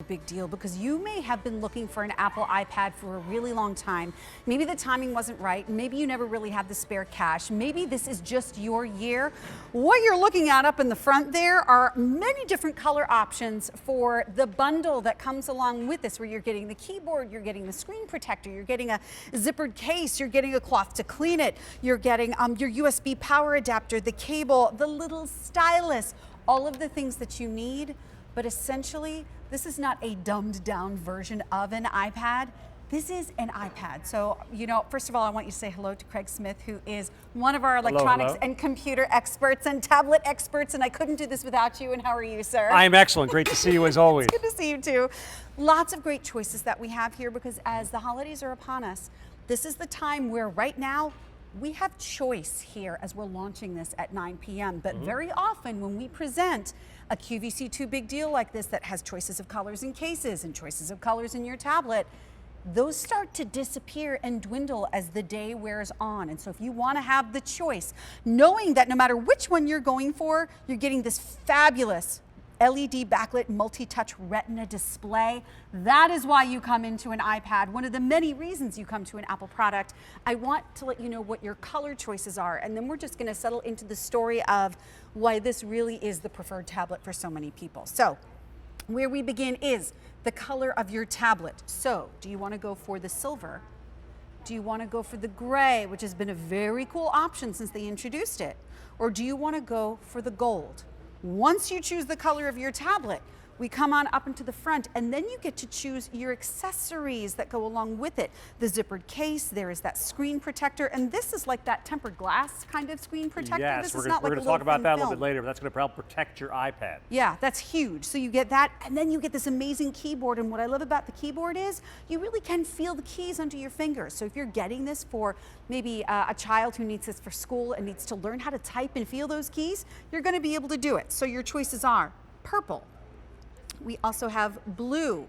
big deal because you may have been looking for an Apple iPad for a really long time. Maybe the timing wasn't right. Maybe you never really had the spare cash. Maybe this is just your year. What you're looking at up in the front there are many different color options for the bundle that comes along with this, where you're getting the keyboard, you're getting the screen protector, you're getting a zippered case, you're getting a cloth to clean it, you're getting your USB power adapter, the cable, the little stylus, all of the things that you need. But essentially, this is not a dumbed down version of an iPad. This is an iPad. So, first of all, I want you to say hello to Craig Smith, who is one of our electronics and computer experts and tablet experts, and I couldn't do this without you. And how are you, sir? I am excellent. Great to see you as always. It's good to see you too. Lots of great choices that we have here because as the holidays are upon us, this is the time where right now we have choice here as we're launching this at 9 p.m. But very often when we present a QVC 2 big deal like this that has choices of colors in cases and choices of colors in your tablet, those start to disappear and dwindle as the day wears on. And so if you want to have the choice, knowing that no matter which one you're going for, you're getting this fabulous LED backlit multi-touch Retina display. That is why you come into an iPad. One of the many reasons you come to an Apple product. I want to let you know what your color choices are, and then we're just going to settle into the story of why this really is the preferred tablet for so many people. So where we begin is the color of your tablet. So do you want to go for the silver? Do you want to go for the gray, which has been a very cool option since they introduced it? Or do you want to go for the gold? Once you choose the color of your tablet, we come on up into the front, and then you get to choose your accessories that go along with it. The zippered case, there is that screen protector, and this is like that tempered glass kind of screen protector. Yes, this we're going to talk about that a little bit later, but that's going to help protect your iPad. Yeah, that's huge. So you get that, and then you get this amazing keyboard, and what I love about the keyboard is you really can feel the keys under your fingers. So if you're getting this for maybe a child who needs this for school and needs to learn how to type and feel those keys, you're going to be able to do it. So your choices are purple. We also have blue.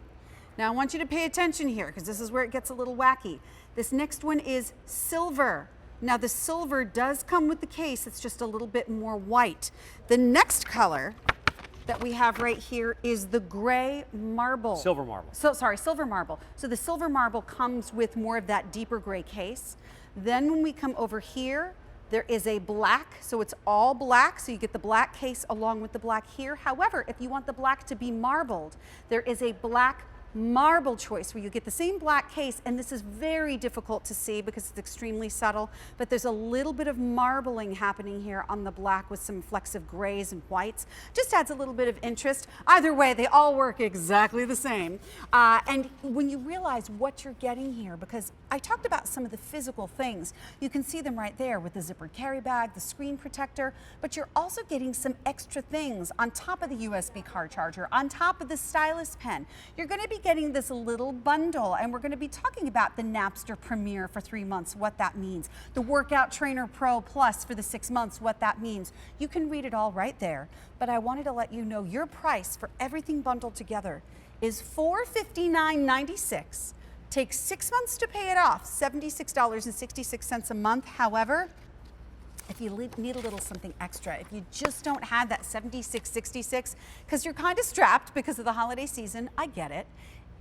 Now I want you to pay attention here because this is where it gets a little wacky. This next one is silver. Now the silver does come with the case, it's just a little bit more white. The next color that we have right here is the gray marble. Silver marble. Silver marble. So the silver marble comes with more of that deeper gray case. Then when we come over here, there is a black, so it's all black, so you get the black case along with the black here. However, if you want the black to be marbled, there is a black marble choice where you get the same black case, and this is very difficult to see because it's extremely subtle, but there's a little bit of marbling happening here on the black with some flecks of grays and whites. Just adds a little bit of interest. Either way, they all work exactly the same. And when you realize what you're getting here, because I talked about some of the physical things, you can see them right there with the zippered carry bag, the screen protector, but you're also getting some extra things on top of the USB card charger, on top of the stylus pen. You're going to be getting this little bundle, and we're going to be talking about the Napster Premier for 3 months, what that means. The Workout Trainer Pro Plus for the 6 months, what that means. You can read it all right there, but I wanted to let you know your price for everything bundled together is $459.96. Takes 6 months to pay it off, $76.66 a month. However, if you need a little something extra, if you just don't have that $76.66, because you're kind of strapped because of the holiday season, I get it.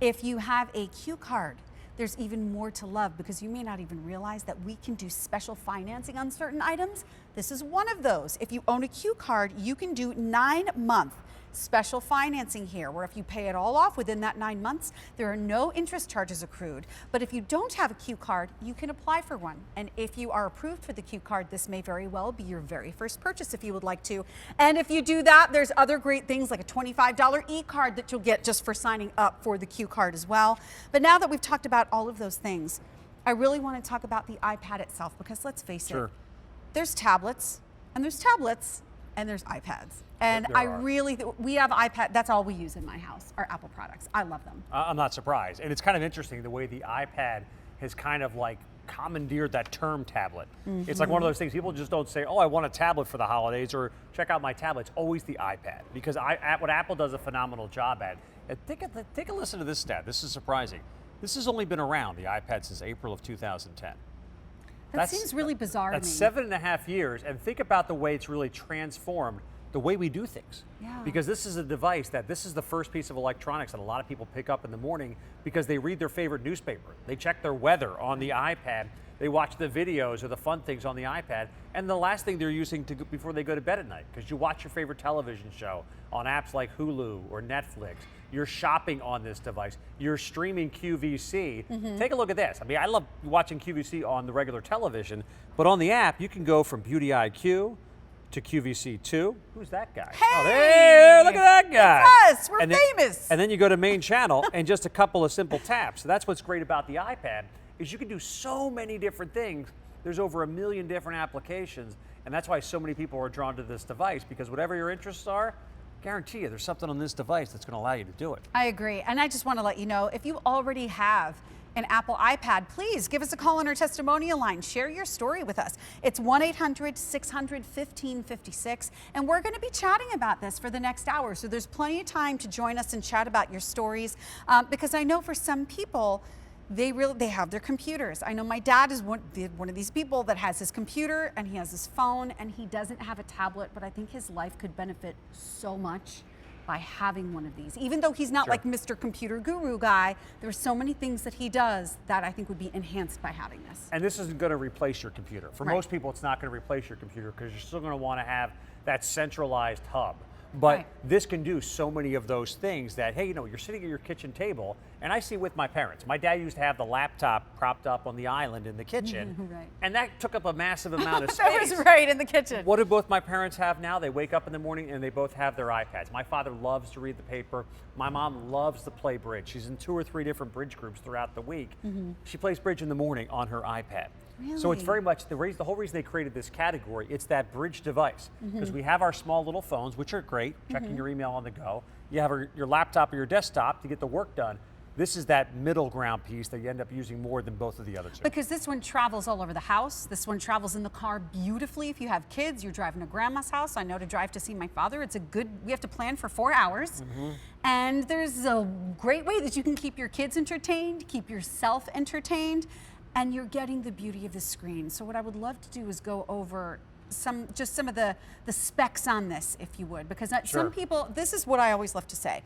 If you have a Q card, there's even more to love because you may not even realize that we can do special financing on certain items. This is one of those. If you own a Q card, you can do 9-month special financing here, where if you pay it all off within that 9 months, there are no interest charges accrued. But if you don't have a Q card, you can apply for one. And if you are approved for the Q card, this may very well be your very first purchase if you would like to. And if you do that, there's other great things like a $25 e-card that you'll get just for signing up for the Q card as well. But now that we've talked about all of those things, I really want to talk about the iPad itself, because let's face it, there's tablets, and there's tablets, and there's iPads. And we have iPad, that's all we use in my house, are Apple products. I love them. I'm not surprised. And it's kind of interesting the way the iPad has kind of like commandeered that term tablet. It's like one of those things, people just don't say, oh, I want a tablet for the holidays, or check out my tablet. It's always the iPad, because what Apple does a phenomenal job at. And take a listen to this stat. This is surprising. This has only been around, the iPad, since April of 2010. That seems really bizarre to me. That's 7.5 years, and think about the way it's really transformed the way we do things. Yeah. Because this is a device this is the first piece of electronics that a lot of people pick up in the morning because they read their favorite newspaper. They check their weather on the iPad. They watch the videos or the fun things on the iPad. And the last thing they're using before they go to bed at night, because you watch your favorite television show on apps like Hulu or Netflix. You're shopping on this device. You're streaming QVC. Take a look at this. I mean, I love watching QVC on the regular television, but on the app, you can go from Beauty IQ to QVC2. Who's that guy? Hey! Oh, hey, look at that guy. It's us, we're famous. And then you go to main channel and just a couple of simple taps. So that's what's great about the iPad is you can do so many different things. There's over 1 million different applications, and that's why so many people are drawn to this device, because whatever your interests are, guarantee you there's something on this device that's going to allow you to do it. I agree. And I just want to let you know, if you already have an Apple iPad, please give us a call on our testimonial line. Share your story with us. It's 1-800-600-1556, and we're going to be chatting about this for the next hour. So there's plenty of time to join us and chat about your stories, because I know for some people, they have their computers. I know my dad is one of these people that has his computer and he has his phone and he doesn't have a tablet, but I think his life could benefit so much by having one of these. Even though he's not like Mr. Computer Guru guy, there's so many things that he does that I think would be enhanced by having this. And this isn't going to replace your computer. For most people, it's not going to replace your computer because you're still going to want to have that centralized hub. But this can do so many of those things that, hey, you're sitting at your kitchen table, and I see with my parents. My dad used to have the laptop propped up on the island in the kitchen, and that took up a massive amount of space. That was right in the kitchen. What do both my parents have now? They wake up in the morning and they both have their iPads. My father loves to read the paper. My mom loves to play bridge. She's in 2 or 3 different bridge groups throughout the week. She plays bridge in the morning on her iPad. Really? So it's very much the whole reason they created this category. It's that bridge device, because we have our small little phones, which are great, checking your email on the go. You have your laptop or your desktop to get the work done. This is that middle ground piece that you end up using more than both of the other two. Because this one travels all over the house. This one travels in the car beautifully. If you have kids, you're driving to grandma's house. I know to drive to see my father, we have to plan for 4 hours. And there's a great way that you can keep your kids entertained, keep yourself entertained, and you're getting the beauty of the screen. So what I would love to do is go over some of the specs on this, if you would, because some people, this is what I always love to say.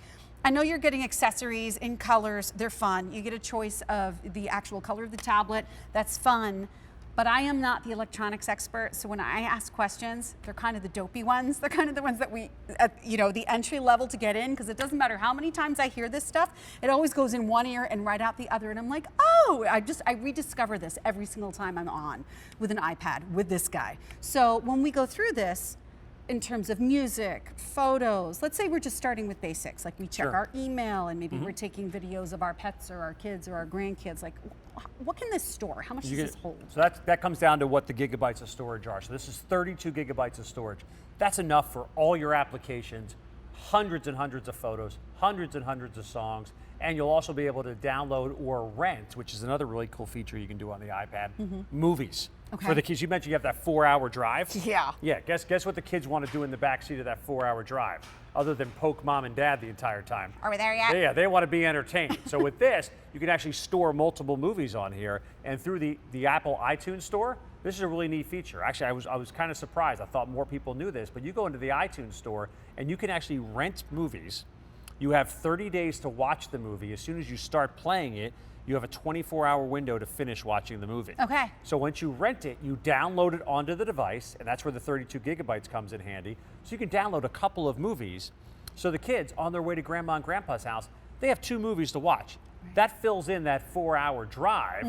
I know you're getting accessories in colors, they're fun. You get a choice of the actual color of the tablet, that's fun. But I am not the electronics expert, so when I ask questions, they're kind of the dopey ones. They're kind of the ones that the entry level to get in, because it doesn't matter how many times I hear this stuff, it always goes in one ear and right out the other, and I'm like, oh, I rediscover this every single time I'm on with an iPad with this guy. So when we go through this, in terms of music, photos, let's say we're just starting with basics, like we check our email and maybe we're taking videos of our pets or our kids or our grandkids, like what can this store? How much does this hold? So that comes down to what the gigabytes of storage are. So this is 32 gigabytes of storage. That's enough for all your applications, hundreds and hundreds of photos, hundreds and hundreds of songs, and you'll also be able to download or rent, which is another really cool feature you can do on the iPad, movies. For the kids, you mentioned you have that 4-hour drive. Yeah. Yeah, guess what the kids want to do in the back seat of that 4-hour drive, other than poke mom and dad the entire time. Are we there yet? Yeah, they want to be entertained. So with this, you can actually store multiple movies on here, and through the Apple iTunes store, this is a really neat feature. Actually, I was kind of surprised. I thought more people knew this, but you go into the iTunes store and you can actually rent movies. You have 30 days to watch the movie. As soon as you start playing it, you have a 24-hour window to finish watching the movie. Okay. So once you rent it, you download it onto the device, and that's where the 32 gigabytes comes in handy. So you can download a couple of movies. So the kids, on their way to grandma and grandpa's house, they have 2 movies to watch. That fills in that 4-hour drive,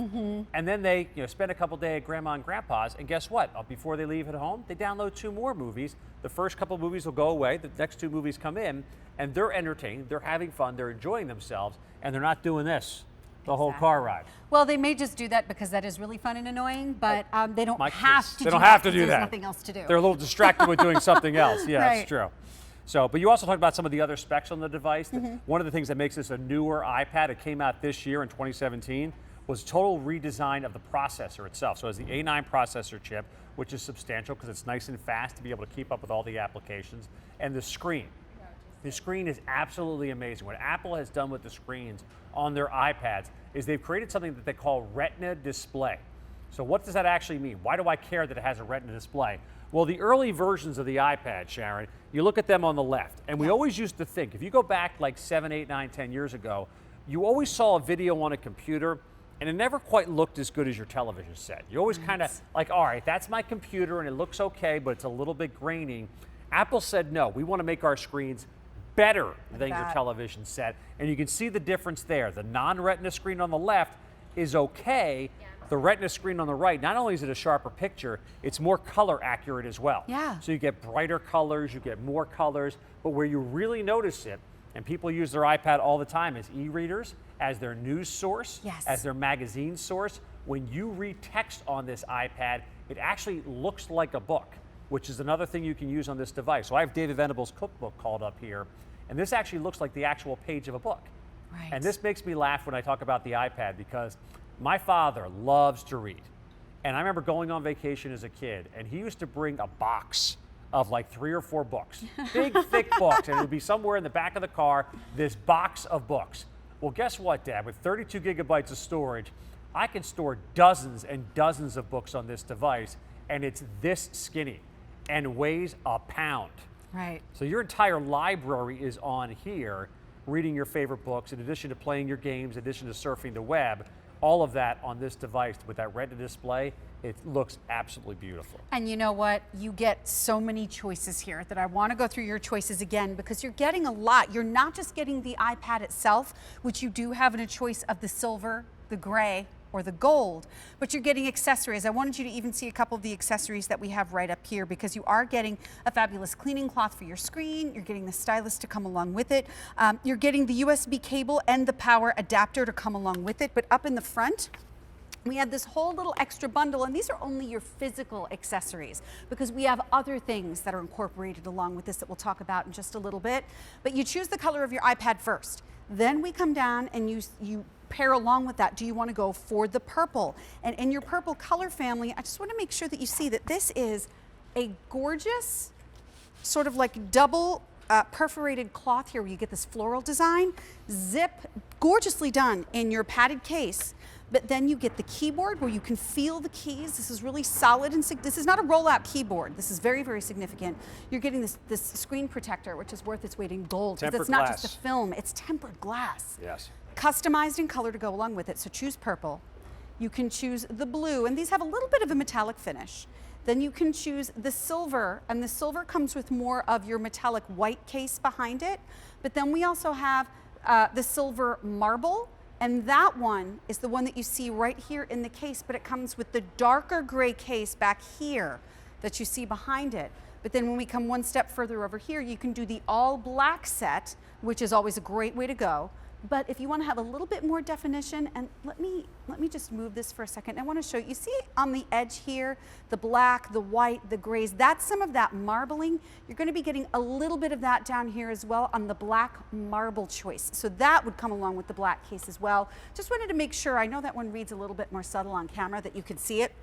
and then they spend a couple days at grandma and grandpa's, and guess what? Before they leave at home, they download 2 more movies. The first couple of movies will go away, the next 2 movies come in, and they're entertained, they're having fun, they're enjoying themselves, and they're not doing this the whole car ride. Well, they may just do that because that is really fun and annoying, but they don't have to do that. There's nothing else to do. They're a little distracted with doing something else. Yeah, Right. that's true. So, but you also talked about some of the other specs on the device. One of the things that makes this a newer iPad, it came out this year in 2017, was total redesign of the processor itself. So it has the A9 processor chip, which is substantial because it's nice and fast to be able to keep up with all the applications, and the screen. The screen is absolutely amazing. What Apple has done with the screens on their iPads is they've created something that they call Retina Display. So what does that actually mean? Why do I care that it has a Retina display? Well, the early versions of the iPad, Sharon, you look at them on the left, and we always used to think, if you go back like 7, 8, 9, 10 years ago, you always saw a video on a computer, and it never quite looked as good as your television set. You always kind of like, all right, that's my computer, and it looks okay, but it's a little bit grainy. Apple said, no, we want to make our screens better than your television set, and you can see the difference there. The non-Retina screen on the left is okay. The Retina screen on the right, not only is it a sharper picture, it's more color accurate as well. Yeah. So you get brighter colors, you get more colors, but where you really notice it, and people use their iPad all the time as e-readers, as their news source, as their magazine source. When you read text on this iPad, it actually looks like a book, which is another thing you can use on this device. So I have David Venable's cookbook called up here, and this actually looks like the actual page of a book. Right. And this makes me laugh when I talk about the iPad, because my father loves to read. And I remember going on vacation as a kid, and he used to bring a box of like 3 or 4 books, big, thick books, and it would be somewhere in the back of the car, this box of books. Well, guess what, Dad? With 32 gigabytes of storage, I can store dozens and dozens of books on this device, and it's this skinny and weighs a pound. Right. So your entire library is on here, reading your favorite books, in addition to playing your games, in addition to surfing the web. All of that on this device with that Retina display. It looks absolutely beautiful. And you know what? You get so many choices here that I want to go through your choices again, because you're getting a lot. You're not just getting the iPad itself, which you do have in a choice of the silver, the gray, or the gold, but you're getting accessories. I wanted you to even see a couple of the accessories that we have right up here, because you are getting a fabulous cleaning cloth for your screen. You're getting the stylus to come along with it. You're getting the USB cable and the power adapter to come along with it. But up in the front, we have this whole little extra bundle, and these are only your physical accessories, because we have other things that are incorporated along with this that we'll talk about in just a little bit. But you choose the color of your iPad first. Then we come down and you pair along with that. Do you want to go for the purple? And in your purple color family, I just want to make sure that you see that this is a gorgeous sort of like double perforated cloth here, where you get this floral design, zip, gorgeously done in your padded case. But then you get the keyboard where you can feel the keys. This is really solid, and this is not a rollout keyboard. This is very, very significant. You're getting this screen protector, which is worth its weight in gold, because it's not just a film, it's tempered glass. Yes. Customized in color to go along with it. So choose purple. You can choose the blue, and these have a little bit of a metallic finish. Then you can choose the silver, and the silver comes with more of your metallic white case behind it. But then we also have the silver marble, and that one is the one that you see right here in the case, but it comes with the darker gray case back here that you see behind it. But then when we come one step further over here, you can do the all black set, which is always a great way to go. But if you want to have a little bit more definition, and let me just move this for a second. I want to show you. You see on the edge here, the black, the white, the grays, that's some of that marbling. You're going to be getting a little bit of that down here as well on the black marble choice. So that would come along with the black case as well. Just wanted to make sure, I know that one reads a little bit more subtle on camera, that you could see it.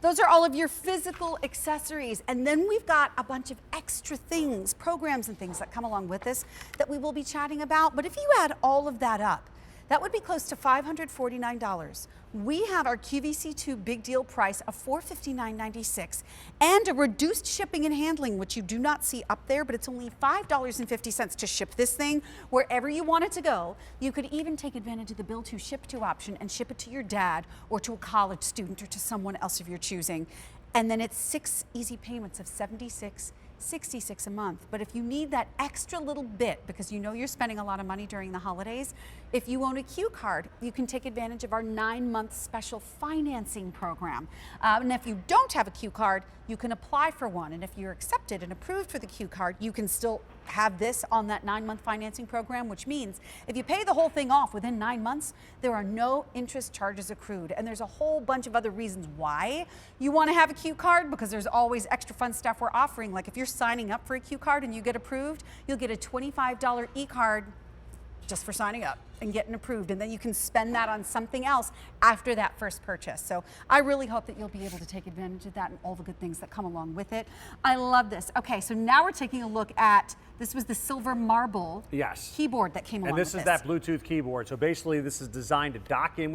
Those are all of your physical accessories. And then we've got a bunch of extra things, programs and things that come along with this that we will be chatting about. But if you add all of that up, that would be close to $549. We have our QVC2 big deal price of $459.96 and a reduced shipping and handling, which you do not see up there, but it's only $5.50 to ship this thing wherever you want it to go. You could even take advantage of the bill to ship to option and ship it to your dad or to a college student or to someone else of your choosing. And then it's 6 easy payments of $66 a month. But if you need that extra little bit, because you know you're spending a lot of money during the holidays, if you own a Q card, you can take advantage of our 9-month special financing program. And if you don't have a Q card, you can apply for one. And if you're accepted and approved for the Q card, you can still have this on that 9-month financing program, which means if you pay the whole thing off within 9 months, there are no interest charges accrued. And there's a whole bunch of other reasons why you want to have a Q card, because there's always extra fun stuff we're offering. Like if you're signing up for a Q card and you get approved, you'll get a $25 e-card just for signing up and getting approved, and then you can spend that on something else after that first purchase. So I really hope that you'll be able to take advantage of that and all the good things that come along with it. I love this. Okay, so now we're taking a look at, this was the silver marble keyboard that came along with this. And this is that Bluetooth keyboard. So basically this is designed to dock in with